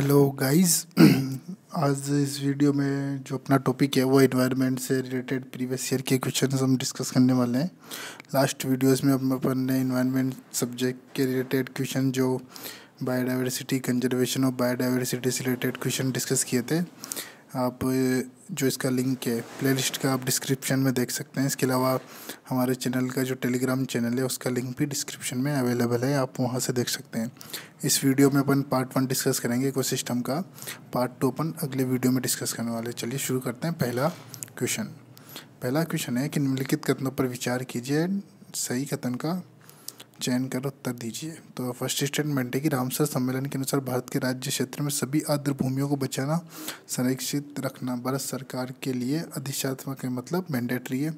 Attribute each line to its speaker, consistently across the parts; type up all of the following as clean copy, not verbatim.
Speaker 1: Hello guys. आज इस video में जो अपना टॉपिक है वो एनवायरनमेंट से रिलेटेड प्रीवियस ईयर के क्वेश्चंस हम डिस्कस करने वाले हैं। लास्ट वीडियोस में अपन ने एनवायरनमेंट सब्जेक्ट के रिलेटेड क्वेश्चन जो बायोडाइवर्सिटी कंजर्वेशन और बायोडाइवर्सिटी से रिलेटेड क्वेश्चन डिस्कस किए थे। आप जो इसका लिंक है प्लेलिस्ट का आप डिस्क्रिप्शन में देख सकते हैं। इसके अलावा हमारे चैनल का जो टेलीग्राम चैनल है उसका लिंक भी डिस्क्रिप्शन में अवेलेबल है, आप वहां से देख सकते हैं। इस वीडियो में अपन पार्ट 1 डिस्कस करेंगे इकोसिस्टम का। पार्ट 2 अपन अगले वीडियो में डिस्कस करने वाले। चलिए शुरू करते हैं। पहला क्वेश्चन है कि निम्नलिखित कथनों पर विचार कीजिए, सही कथन का चयन कर उत्तर दीजिए। तो फर्स्ट स्टेटमेंट है कि रामसर सम्मेलन के अनुसार भारत के राज्य क्षेत्र में सभी आर्द्र भूमियों को बचाना, संरक्षित रखना भारत सरकार के लिए अधिशात्मक है, मतलब मैंडेटरी है।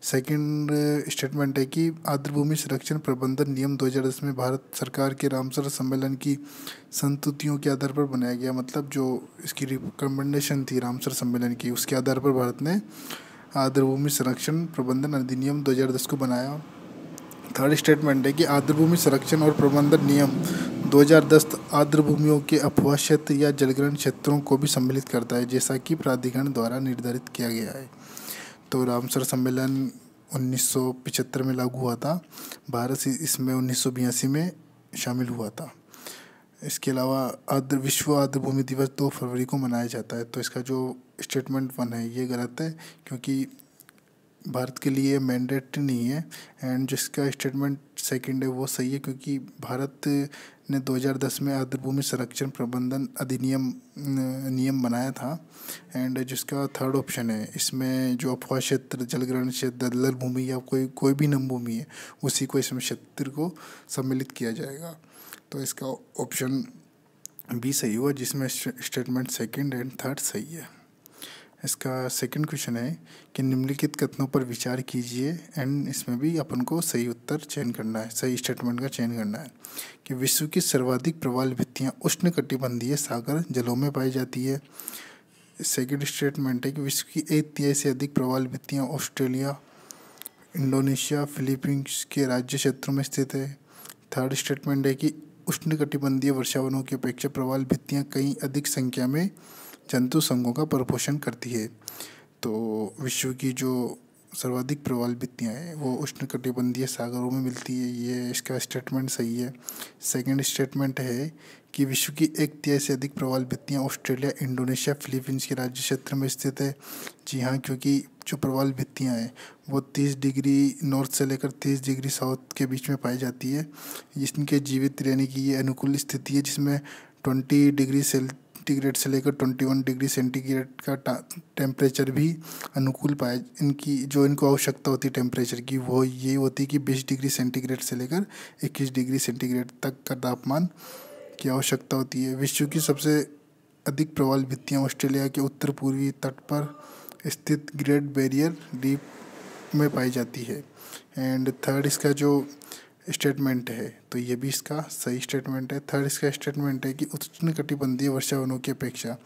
Speaker 1: सेकंड स्टेटमेंट है कि आर्द्र भूमि संरक्षण प्रबंधन नियम 2010 में भारत सरकार के रामसर सम्मेलन की संस्तुतियों के आधार पर बनाया गया, मतलब जो इसकी रिकमेंडेशन थी रामसर सम्मेलन की, उसके आधार पर भारत ने आर्द्र भूमि संरक्षण प्रबंधन अधिनियम 2010 को बनाया। थर्ड स्टेटमेंट है कि आर्द्र भूमि संरक्षण और प्रबंधन नियम 2010 आर्द्र भूमियों के अपवाह क्षेत्र या जलग्रहण क्षेत्रों को भी सम्मिलित करता है, जैसा कि प्राधिकरण द्वारा निर्धारित किया गया है। तो रामसर सम्मेलन 1975 में लागू हुआ था, भारत इसमें 1982 में शामिल हुआ था। इसके अलावा विश्व आर्द्र भूमि दिवस 2 फरवरी को मनाया जाता है। तो इसका जो स्टेटमेंट 1 है ये गलत है, क्योंकि भारत के लिए मैंडेटरी नहीं है। एंड जिसका स्टेटमेंट सेकंड है वो सही है, क्योंकि भारत ने 2010 में आर्द्र भूमि संरक्षण प्रबंधन अधिनियम नियम बनाया था। एंड जिसका थर्ड ऑप्शन है, इसमें जो अपवाह क्षेत्र, जलग्रहण क्षेत्र, दलदल भूमि या कोई भी नम भूमि है उसी को इसमें क्षेत्र को सम्मिलित किया जाएगा। तो इसका ऑप्शन बी सही हुआ, जिसमें स्टेटमेंट सेकंड एंड थर्ड सही है। इसका सेकंड क्वेश्चन है कि निम्नलिखित कथनों पर विचार कीजिए, एंड इसमें भी अपन को सही उत्तर चयन करना है, सही स्टेटमेंट का चयन करना है कि विश्व की सर्वाधिक प्रवाल भित्तियाँ उष्णकटिबंधीय सागर जलों में पाई जाती है। सेकंड स्टेटमेंट है कि विश्व की 1/3 से अधिक प्रवाल भित्तियाँ ऑस्ट्रेलिया, इंडोनेशिया, फिलीपींस के राज्य क्षेत्रों में स्थित है। थर्ड स्टेटमेंट है कि उष्णकटिबंधीय वर्षावनों की अपेक्षा प्रवाल भित्तियाँ कहीं अधिक संख्या में जंतु संघों का प्रपोषण करती है। तो विश्व की जो सर्वाधिक प्रवाल भित्तियाँ हैं वो उष्णकटिबंधीय सागरों में मिलती है, ये इसका स्टेटमेंट सही है। सेकंड स्टेटमेंट है कि विश्व की 1/3 से अधिक प्रवाल भित्तियाँ ऑस्ट्रेलिया, इंडोनेशिया, फिलीपींस के राज्य क्षेत्र में स्थित है। जी हाँ, क्योंकि जो प्रवाल भित्तियाँ हैं वो 30 डिग्री नॉर्थ से लेकर 30 डिग्री साउथ के बीच में पाई जाती है। इनके जीवित रहने की ये अनुकूल स्थिति है, जिसमें 20 डिग्री सेंटीग्रेड से लेकर 21 डिग्री सेंटीग्रेड का टेम्परेचर भी अनुकूल पाया। इनको आवश्यकता होती है टेम्परेचर की, वो ये होती है कि 20 डिग्री सेंटीग्रेड से लेकर 21 डिग्री सेंटीग्रेड तक का तापमान की आवश्यकता होती है। विश्व की सबसे अधिक प्रवाल भित्तियाँ ऑस्ट्रेलिया के उत्तर पूर्वी तट पर स्थित ग्रेट बैरियर रीफ में पाई जाती है। एंड थर्ड इसका जो स्टेटमेंट है तो ये भी इसका सही स्टेटमेंट है। थर्ड इसका स्टेटमेंट है कि उष्णकटिबंधीय वर्षावनों की अपेक्षा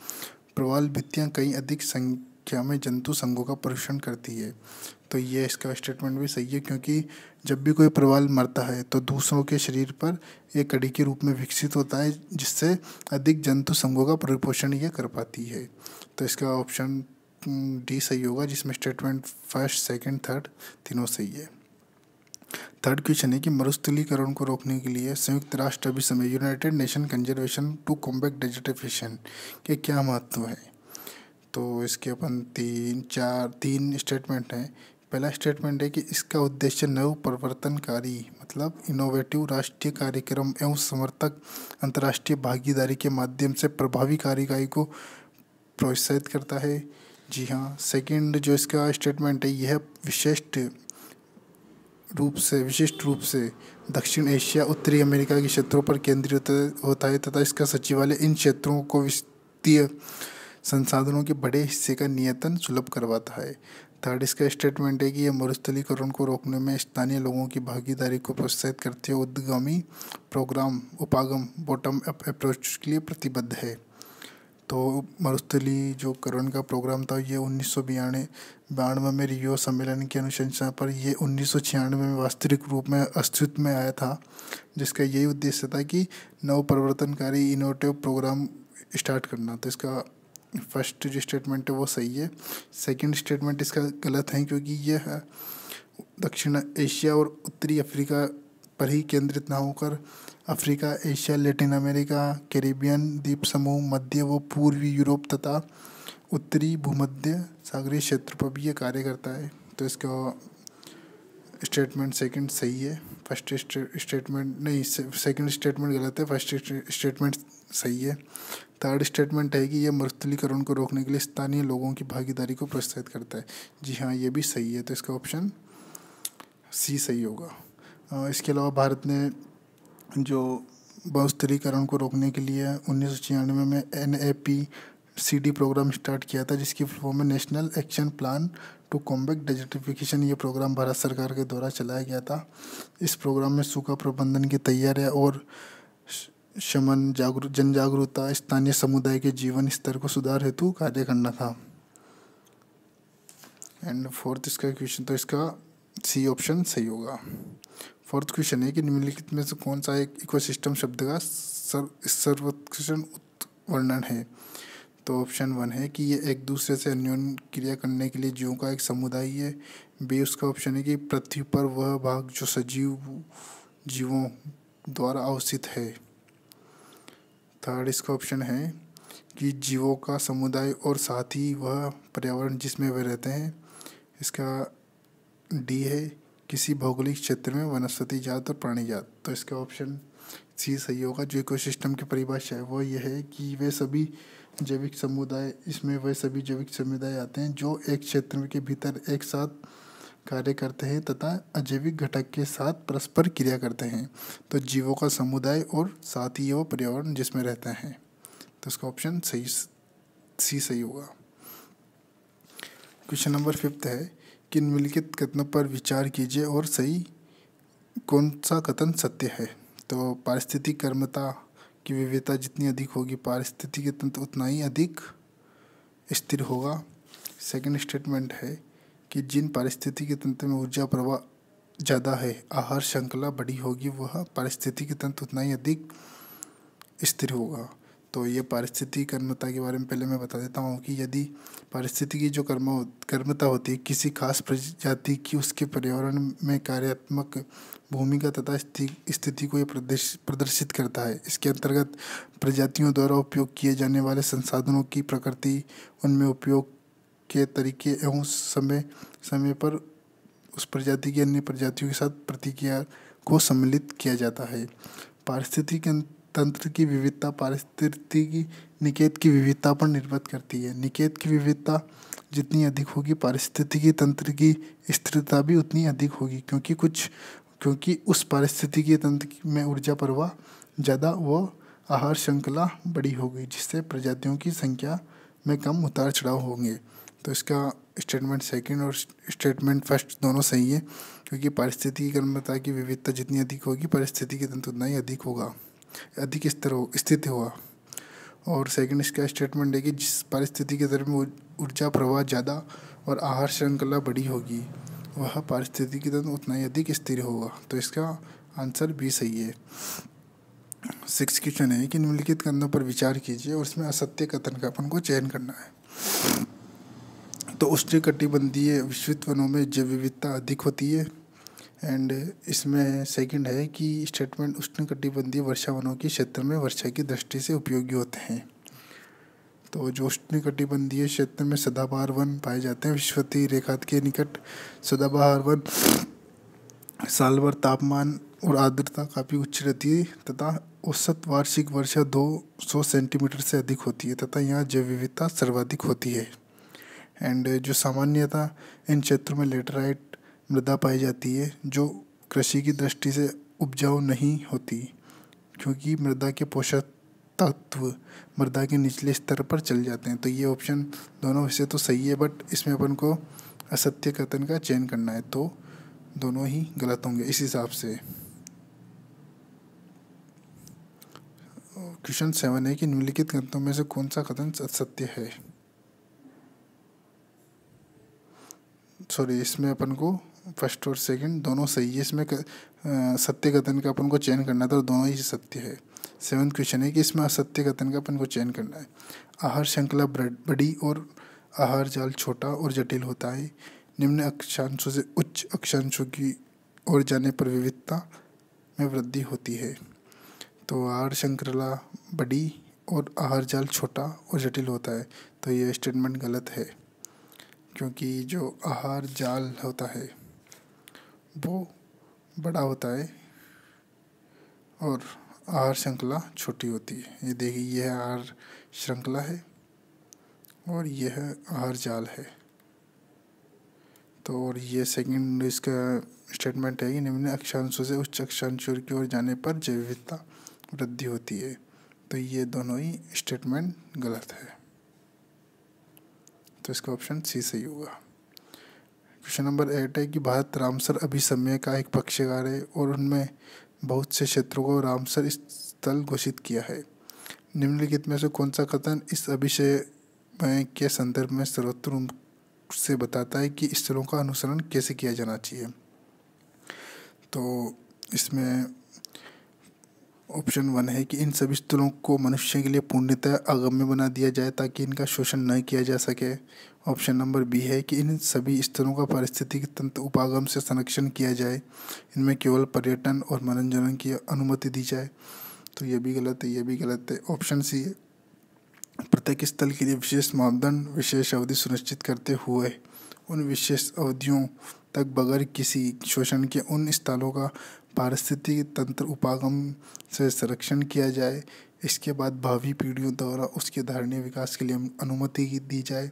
Speaker 1: प्रवाल भित्तियाँ कहीं अधिक संख्या में जंतु संघों का पोषण करती है। तो ये इसका स्टेटमेंट भी सही है, क्योंकि जब भी कोई प्रवाल मरता है तो दूसरों के शरीर पर एक कड़ी के रूप में विकसित होता है, जिससे अधिक जंतु संघों का परिपोषण ये कर पाती है। तो इसका ऑप्शन डी सही होगा, जिसमें स्टेटमेंट फर्स्ट, सेकंड, थर्ड तीनों सही है। थर्ड क्वेश्चन है कि मरुस्थलीकरण को रोकने के लिए संयुक्त राष्ट्र अभिसमय United Nation Conservation to combat Desertification के क्या महत्व है। तो इसके अपन तीन स्टेटमेंट हैं। पहला स्टेटमेंट है कि इसका उद्देश्य नव परिवर्तनकारी, मतलब इनोवेटिव राष्ट्रीय कार्यक्रम एवं समर्थक अंतर्राष्ट्रीय भागीदारी के माध्यम से प्रभावी कार्यवाही को प्रोत्साहित करता है। जी हाँ। सेकंड जो इसका स्टेटमेंट है, यह विशिष्ट रूप से दक्षिण एशिया, उत्तरी अमेरिका के क्षेत्रों पर केंद्रित होता है तथा इसका सचिवालय इन क्षेत्रों को वित्तीय संसाधनों के बड़े हिस्से का नियंत्रण सुलभ करवाता है। थर्ड इसका स्टेटमेंट है कि यह मरुस्थलीकरण को रोकने में स्थानीय लोगों की भागीदारी को प्रोत्साहित करते हुए उद्यमी प्रोग्राम उपागम बॉटम अप अप्रोच के लिए प्रतिबद्ध है। तो मरुस्थलीकरण का प्रोग्राम था ये 1992 में रियो सम्मेलन की अनुशंसा पर ये 1996 में वास्तविक रूप में अस्तित्व में आया था, जिसका यही उद्देश्य था कि नव परिवर्तनकारी इनोवेटिव प्रोग्राम स्टार्ट करना। तो इसका फर्स्ट जो स्टेटमेंट है वो सही है। सेकंड स्टेटमेंट इसका गलत है, क्योंकि यह दक्षिण एशिया और उत्तरी अफ्रीका पर ही केंद्रित ना होकर Africa, Asia, Latin America, Caribbean द्वीप समूह, मध्य व पूर्वी यूरोप तथा उत्तरी भूमध्य सागरीय क्षेत्र पर भी ये कार्य करता है। तो इसका स्टेटमेंट सेकंड सही है। फर्स्ट स्टेटमेंट नहीं, सेकंड स्टेटमेंट गलत है, फर्स्ट स्टेटमेंट सही है। थर्ड स्टेटमेंट है कि यह मरुस्थलीकरण को रोकने के लिए स्थानीय लोगों की भागीदारी को प्रोत्साहित करता है। जी हाँ, ये भी सही है। तो इसका ऑप्शन सी सही होगा। इसके अलावा भारत ने जो बहुस्तरीकरण को रोकने के लिए 1996 में NAPCD प्रोग्राम स्टार्ट किया था, जिसकी फुल फॉर्म में national action plan to combat desertification. ये प्रोग्राम भारत सरकार के द्वारा चलाया गया था। इस प्रोग्राम में सूखा प्रबंधन की तैयारियां और शमन, जन जागरूकता, स्थानीय समुदाय के जीवन स्तर को सुधार हेतु कार्य करना था। एंड फोर्थ इसका क्वेश्चन, तो इसका सी ऑप्शन सही होगा। फोर्थ क्वेश्चन है कि निम्नलिखित में से कौन सा एक इकोसिस्टम शब्द का सर्वोत्कृष्ट वर्णन है। तो ऑप्शन 1 है कि ये एक दूसरे से अन्योन्य क्रिया करने के लिए जीवों का एक समुदाय है। बी उसका ऑप्शन है कि पृथ्वी पर वह भाग जो सजीव जीवों द्वारा अवस्थित है। थर्ड इसका ऑप्शन है कि जीवों का समुदाय और साथ ही वह पर्यावरण जिसमें वे रहते हैं। इसका डी है किसी भौगोलिक क्षेत्र में वनस्पति जात और प्राणी जात। तो इसका ऑप्शन सी सही होगा। जो इकोसिस्टम की परिभाषा है वो ये है कि वे सभी जैविक समुदाय, इसमें वे सभी जैविक समुदाय आते हैं जो एक क्षेत्र के भीतर एक साथ कार्य करते हैं तथा अजैविक घटक के साथ परस्पर क्रिया करते हैं। तो जीवों का समुदाय और साथ ही वो पर्यावरण जिसमें रहता है। तो इसका ऑप्शन सी सही होगा। क्वेश्चन नंबर 5 है कि निम्नलिखित कथनों पर विचार कीजिए और सही कौन सा कथन सत्य है। तो पारिस्थितिक कर्मता की विविधता जितनी अधिक होगी, पारिस्थितिकी तंत्र उतना ही अधिक स्थिर होगा। सेकंड स्टेटमेंट है कि जिन पारिस्थितिकी तंत्र में ऊर्जा प्रवाह ज़्यादा है, आहार श्रृंखला बड़ी होगी, वह पारिस्थितिकी तंत्र उतना ही अधिक स्थिर होगा। तो ये पारिस्थितिकी कर्मता के बारे में पहले मैं बता देता हूँ कि यदि पारिस्थितिकी जो कर्मता होती है किसी खास प्रजाति की, उसके पर्यावरण में कार्यात्मक भूमिका तथा स्थिति को ये प्रदर्शित करता है। इसके अंतर्गत प्रजातियों द्वारा उपयोग किए जाने वाले संसाधनों की प्रकृति, उनमें उपयोग के तरीके एवं समय पर उस प्रजाति की अन्य प्रजातियों के साथ प्रतिक्रिया को सम्मिलित किया जाता है। पारिस्थितिकी तंत्र की विविधता पारिस्थितिकी निकेत की विविधता पर निर्भर करती है। निकेत की विविधता जितनी अधिक होगी, पारिस्थितिकी तंत्र की स्थिरता भी उतनी अधिक होगी, क्योंकि उस पारिस्थितिकी तंत्र में ऊर्जा प्रवाह ज़्यादा व आहार श्रृंखला बड़ी होगी, जिससे प्रजातियों की संख्या में कम उतार चढ़ाव होंगे। तो इसका स्टेटमेंट सेकंड और स्टेटमेंट फर्स्ट दोनों सही है, क्योंकि पारिस्थितिकी कर्मता की विविधता जितनी अधिक होगी, पारिस्थितिकी तंत्र उतना ही अधिक स्थित होगा। और सेकंड इसका स्टेटमेंट है कि जिस पारिस्थितिकी तंत्र में ऊर्जा प्रवाह ज़्यादा और आहार श्रृंखला बड़ी होगी, वह पारिस्थितिकी तंत्र उतना ही अधिक स्थिर होगा। तो इसका आंसर भी सही है। 6 क्वेश्चन है कि निम्नलिखित कथनों पर विचार कीजिए और इसमें असत्य कथन का अपन को चयन करना है। तो उष्णकटिबंधीय विश्वित वनों में जैव विविधता अधिक होती है। एंड इसमें सेकंड है कि स्टेटमेंट उष्णकटिबंधीय वर्षा वनों के क्षेत्र में वर्षा की दृष्टि से उपयोगी होते हैं। तो जो उष्णकटिबंधीय क्षेत्र में सदाबहार वन पाए जाते हैं, विषुवतीय रेखा के निकट सदाबहार वन साल भर तापमान और आर्द्रता काफ़ी उच्च रहती है तथा औसत वार्षिक वर्षा 200 सेंटीमीटर से अधिक होती है तथा यहाँ जैव विविधता सर्वाधिक होती है। एंड जो सामान्यतः इन क्षेत्रों में लेटराइट मृदा पाई जाती है, जो कृषि की दृष्टि से उपजाऊ नहीं होती, क्योंकि मृदा के पोषक तत्व मृदा के निचले स्तर पर चल जाते हैं। तो ये ऑप्शन दोनों वैसे तो सही है, बट इसमें अपन को असत्य कथन का चयन करना है, तो दोनों ही गलत होंगे इस हिसाब से। क्वेश्चन 7 है कि निम्नलिखित कथनों में से कौन सा कथन सत्य है। सॉरी, इसमें अपन को फर्स्ट और सेकंड दोनों सही है। इसमें सत्य कथन का अपन को चयन करना था, तो दोनों ही सत्य है। 7वां क्वेश्चन है कि इसमें असत्य कथन का अपन को चयन करना है। आहार श्रृंखला बड़ी और आहार जाल छोटा और जटिल होता है। निम्न अक्षांशों से उच्च अक्षांशों की ओर जाने पर विविधता में वृद्धि होती है। तो आहार श्रृंखला बड़ी और आहार जाल छोटा और जटिल होता है, तो ये स्टेटमेंट गलत है, क्योंकि जो आहार जाल होता है वो बड़ा होता है और आहार श्रृंखला छोटी होती है। ये देखिए, यह आहार श्रृंखला है और यह आहार जाल है। तो और ये सेकंड इसका स्टेटमेंट है कि निम्न अक्षांशों से उच्च अक्षांशों की ओर जाने पर जैव विविधता वृद्धि होती है। तो ये दोनों ही स्टेटमेंट गलत है, तो इसका ऑप्शन सी सही होगा। क्वेश्चन नंबर 8 है कि भारत रामसर अभिसमय का एक पक्षकार है और उनमें बहुत से क्षेत्रों को रामसर स्थल घोषित किया है। निम्नलिखित में से कौन सा कथन इस अभिसमय के संदर्भ में सर्वोत्तम से बताता है कि स्थलों का अनुसरण कैसे किया जाना चाहिए? तो इसमें ऑप्शन 1 है कि इन सभी स्थलों को मनुष्य के लिए पूर्णतः अगम्य बना दिया जाए ताकि इनका शोषण न किया जा सके। ऑप्शन नंबर बी है कि इन सभी स्थलों का पारिस्थितिक तंत्र उपागम से संरक्षण किया जाए, इनमें केवल पर्यटन और मनोरंजन की अनुमति दी जाए। तो ये भी गलत है, ये भी गलत है। ऑप्शन सी है, प्रत्येक स्थल के लिए विशेष मापदंड विशेष अवधि सुनिश्चित करते हुए उन विशेष अवधियों तक बगैर किसी शोषण के उन स्थलों का पारिस्थितिक तंत्र उपागम से संरक्षण किया जाए। इसके बाद भावी पीढ़ियों द्वारा उसके धारणीय विकास के लिए अनुमति दी जाए।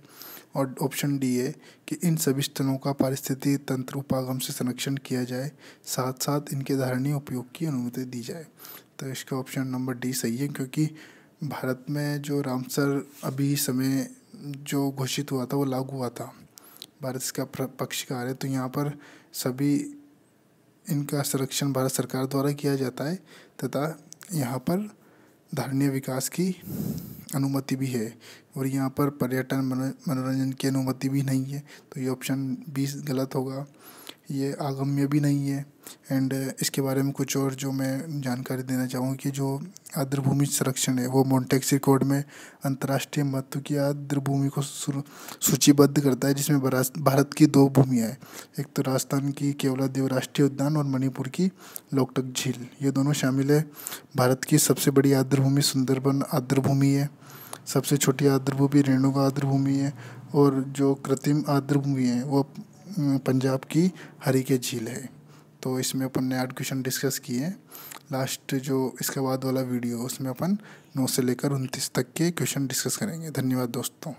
Speaker 1: और ऑप्शन डी है कि इन सभी स्थलों का पारिस्थितिक तंत्र उपागम से संरक्षण किया जाए, साथ साथ इनके धारणीय उपयोग की अनुमति दी जाए। तो इसका ऑप्शन नंबर डी सही है, क्योंकि भारत में जो रामसर अभी समय जो घोषित हुआ था वो लागू हुआ था, भारत का पक्षकार है, तो यहाँ पर सभी इनका संरक्षण भारत सरकार द्वारा किया जाता है तथा यहाँ पर धारणीय विकास की अनुमति भी है और यहाँ पर पर्यटन मनोरंजन की अनुमति भी नहीं है। तो ये ऑप्शन 20 गलत होगा, ये आगम्य भी नहीं है। एंड इसके बारे में कुछ और जो मैं जानकारी देना चाहूँगी कि जो आर्द्रभूमि संरक्षण है वो मॉन्टेक्सी कोड में अंतर्राष्ट्रीय महत्व की आर्द्रभूमि को सूचीबद्ध करता है, जिसमें भारत की 2 भूमियाँ हैं, एक तो राजस्थान की केवलादेव राष्ट्रीय उद्यान और मणिपुर की लोकटक झील, ये दोनों शामिल है। भारत की सबसे बड़ी आर्द्रभूमि सुंदरबन आर्द्रभूमि है, सबसे छोटी आर्द्रभूमि रेणुका आर्द्रभूमि है और जो कृत्रिम आर्द्रभूमि है वो पंजाब की हरिके झील है। तो इसमें अपन ने 8 क्वेश्चन डिस्कस किए हैं। लास्ट जो इसके बाद वाला वीडियो उसमें अपन 9 से लेकर 29 तक के क्वेश्चन डिस्कस करेंगे। धन्यवाद दोस्तों।